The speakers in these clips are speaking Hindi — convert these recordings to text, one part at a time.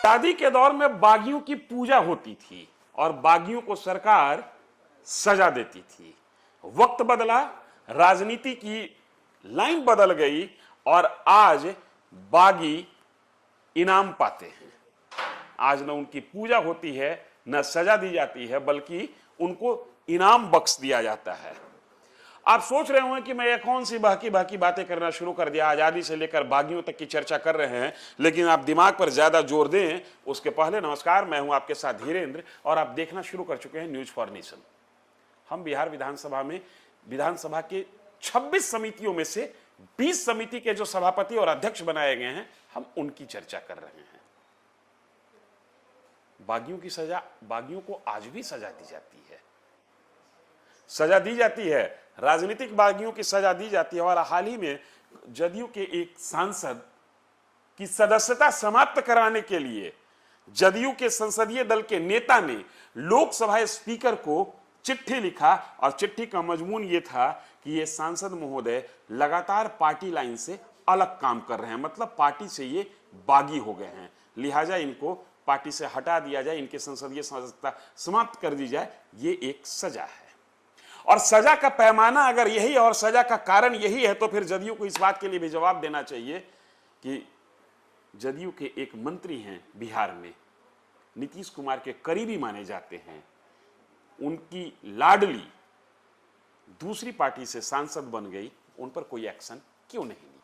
आजादी के दौर में बागियों की पूजा होती थी और बागियों को सरकार सजा देती थी। वक्त बदला, राजनीति की लाइन बदल गई और आज बागी इनाम पाते हैं। आज न उनकी पूजा होती है, न सजा दी जाती है, बल्कि उनको इनाम बख्श दिया जाता है। आप सोच रहे होंगे कि मैं ये कौन सी बाकी बातें करना शुरू कर दिया, आजादी से लेकर बागियों तक की चर्चा कर रहे हैं, लेकिन आप दिमाग पर ज्यादा जोर दें उसके पहले नमस्कार, मैं हूं आपके साथ धीरेन्द्र और आप देखना शुरू कर चुके हैं न्यूज फॉर नेशन। हम बिहार विधानसभा के 26 समितियों में से 20 समिति के जो सभापति और अध्यक्ष बनाए गए हैं, हम उनकी चर्चा कर रहे हैं। बागियों को आज भी सजा दी जाती है, राजनीतिक बागियों की सजा दी जाती है। और हाल ही में जदयू के एक सांसद की सदस्यता समाप्त कराने के लिए जदयू के संसदीय दल के नेता ने लोकसभा स्पीकर को चिट्ठी लिखा और चिट्ठी का मजमून यह था कि ये सांसद महोदय लगातार पार्टी लाइन से अलग काम कर रहे हैं, मतलब पार्टी से ये बागी हो गए हैं, लिहाजा इनको पार्टी से हटा दिया जाए, इनके संसदीय सदस्यता समाप्त कर दी जाए। ये एक सजा है और सजा का पैमाना अगर यही और सजा का कारण यही है तो फिर जदयू को इस बात के लिए भी जवाब देना चाहिए कि जदयू के एक मंत्री हैं बिहार में, नीतीश कुमार के करीबी माने जाते हैं, उनकी लाडली दूसरी पार्टी से सांसद बन गई, उन पर कोई एक्शन क्यों नहीं ली?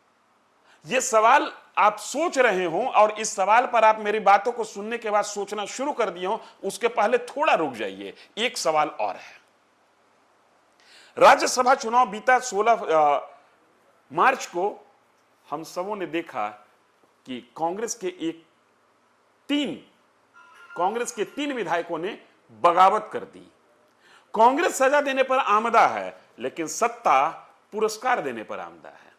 यह सवाल आप सोच रहे हो और इस सवाल पर आप मेरी बातों को सुनने के बाद सोचना शुरू कर दिए हो, उसके पहले थोड़ा रुक जाइए। एक सवाल और है। राज्यसभा चुनाव बीता 16 मार्च को हम सबों ने देखा कि कांग्रेस के 3 विधायकों ने बगावत कर दी। कांग्रेस सजा देने पर आमदा है, लेकिन सत्ता पुरस्कार देने पर आमदा है।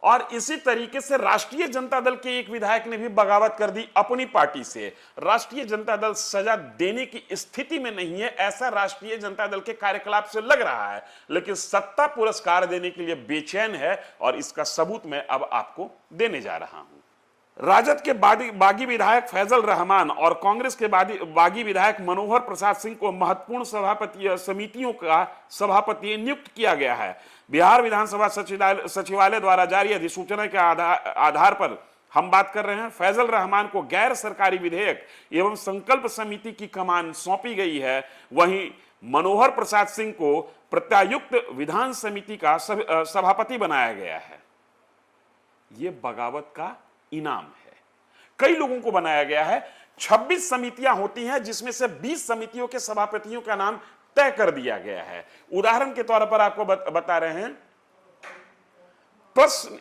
और इसी तरीके से राष्ट्रीय जनता दल के एक विधायक ने भी बगावत कर दी अपनी पार्टी से। राष्ट्रीय जनता दल सजा देने की स्थिति में नहीं है, ऐसा राष्ट्रीय जनता दल के कार्यकलाप से लग रहा है, लेकिन सत्ता पुरस्कार देने के लिए बेचैन है और इसका सबूत मैं अब आपको देने जा रहा हूं। राजद के बागी विधायक फैजल रहमान और कांग्रेस के बागी विधायक मनोहर प्रसाद सिंह को महत्वपूर्ण समितियों का सभापति नियुक्त किया गया है। बिहार विधानसभा सचिवालय द्वारा जारी अधिसूचना के आधार पर हम बात कर रहे हैं। फैजल रहमान को गैर सरकारी विधेयक एवं संकल्प समिति की कमान सौंपी गई है, वहीं मनोहर प्रसाद सिंह को प्रत्यायुक्त विधान समिति का सभापति बनाया गया है। यह बगावत का इनाम है। कई लोगों को बनाया गया है। 26 समितियां होती हैं, जिसमें से 20 समितियों के सभापतियों का नाम तय कर दिया गया है। उदाहरण के तौर पर आपको बता रहे हैं, प्रश्न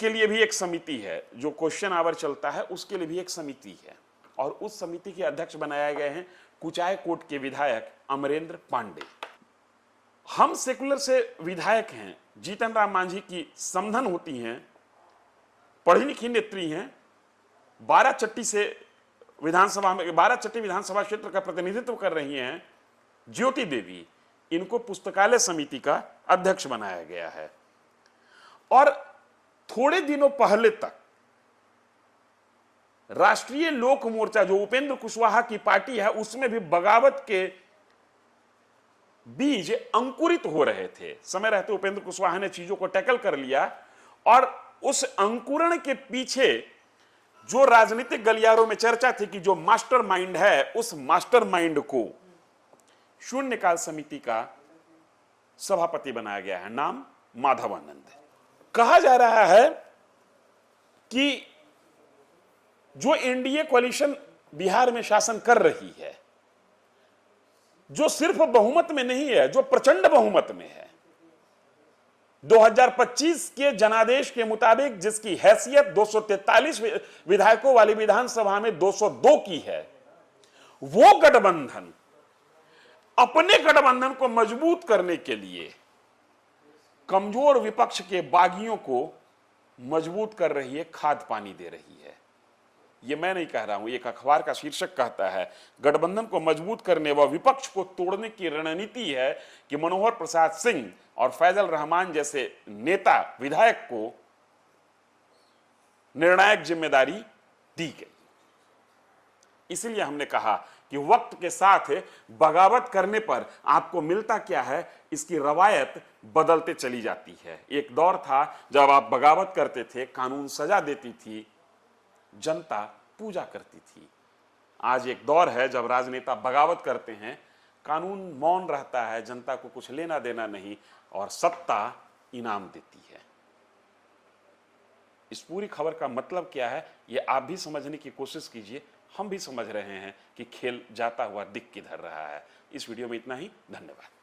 के लिए भी एक समिति है, जो क्वेश्चन आवर चलता है उसके लिए भी एक समिति है और उस समिति के अध्यक्ष बनाए गए हैं कुचायकोट के विधायक अमरेंद्र पांडे। हम सेकुलर से विधायक हैं, जीतन राम मांझी की समधन होती हैं, पढ़ी लिखी नेत्री हैं, 12 चट्टी विधानसभा क्षेत्र का प्रतिनिधित्व कर रही हैं ज्योति देवी, इनको पुस्तकालय समिति का अध्यक्ष बनाया गया है। और थोड़े दिनों पहले तक राष्ट्रीय लोक मोर्चा, जो उपेंद्र कुशवाहा की पार्टी है, उसमें भी बगावत के बीज अंकुरित हो रहे थे। समय रहते उपेंद्र कुशवाहा ने चीजों को टैकल कर लिया और उस अंकुरण के पीछे जो राजनीतिक गलियारों में चर्चा थी कि जो मास्टरमाइंड है, उस मास्टरमाइंड को शून्यकाल समिति का सभापति बनाया गया है, नाम माधवानंद। कहा जा रहा है कि जो एनडीए कोalition बिहार में शासन कर रही है, जो सिर्फ बहुमत में नहीं है, जो प्रचंड बहुमत में है, 2025 के जनादेश के मुताबिक जिसकी हैसियत 243 विधायकों वाली विधानसभा में 202 की है, वो गठबंधन अपने गठबंधन को मजबूत करने के लिए कमजोर विपक्ष के बागियों को मजबूत कर रही है, खाद पानी दे रही है। ये मैं नहीं कह रहा हूं, एक अखबार का शीर्षक कहता है, गठबंधन को मजबूत करने व विपक्ष को तोड़ने की रणनीति है कि मनोहर प्रसाद सिंह और फैजल रहमान जैसे नेता विधायक को निर्णायक जिम्मेदारी दी गई। इसलिए हमने कहा कि वक्त के साथ बगावत करने पर आपको मिलता क्या है, इसकी रवायत बदलते चली जाती है। एक दौर था जब आप बगावत करते थे, कानून सजा देती थी, जनता पूजा करती थी। आज एक दौर है जब राजनेता बगावत करते हैं, कानून मौन रहता है, जनता को कुछ लेना देना नहीं, और सत्ता इनाम देती है। इस पूरी खबर का मतलब क्या है, ये आप भी समझने की कोशिश कीजिए। हम भी समझ रहे हैं कि खेल जाता हुआ दिख किधर रहा है। इस वीडियो में इतना ही। धन्यवाद।